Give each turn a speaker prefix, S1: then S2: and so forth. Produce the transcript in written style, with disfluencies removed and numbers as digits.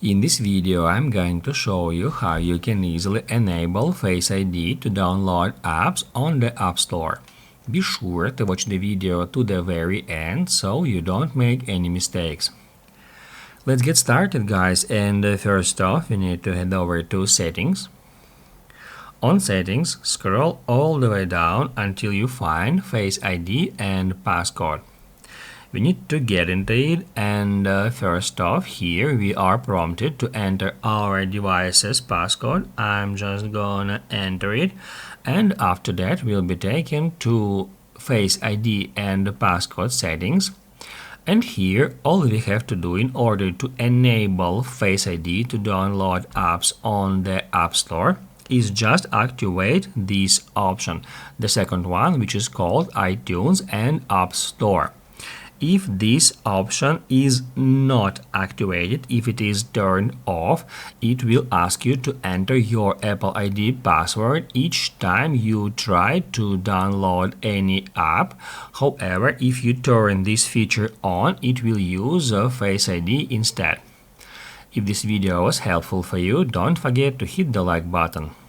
S1: In this video, I'm going to show you how you can easily enable Face ID to download apps on the App Store. Be sure to watch the video to the very end so you don't make any mistakes. Let's get started, guys, and first off, we need to head over to Settings. On Settings, scroll all the way down until you find Face ID and Passcode. We need to get into it, and first off, here we are prompted to enter our device's passcode. I'm just gonna enter it, and after that we'll be taken to Face ID and passcode settings. And here all we have to do in order to enable Face ID to download apps on the App Store is just activate this option, the second one, which is called iTunes and App Store. If this option is not activated, if it is turned off, it will ask you to enter your Apple ID password each time you try to download any app. However, if you turn this feature on, it will use Face ID instead. If this video was helpful for you, don't forget to hit the like button.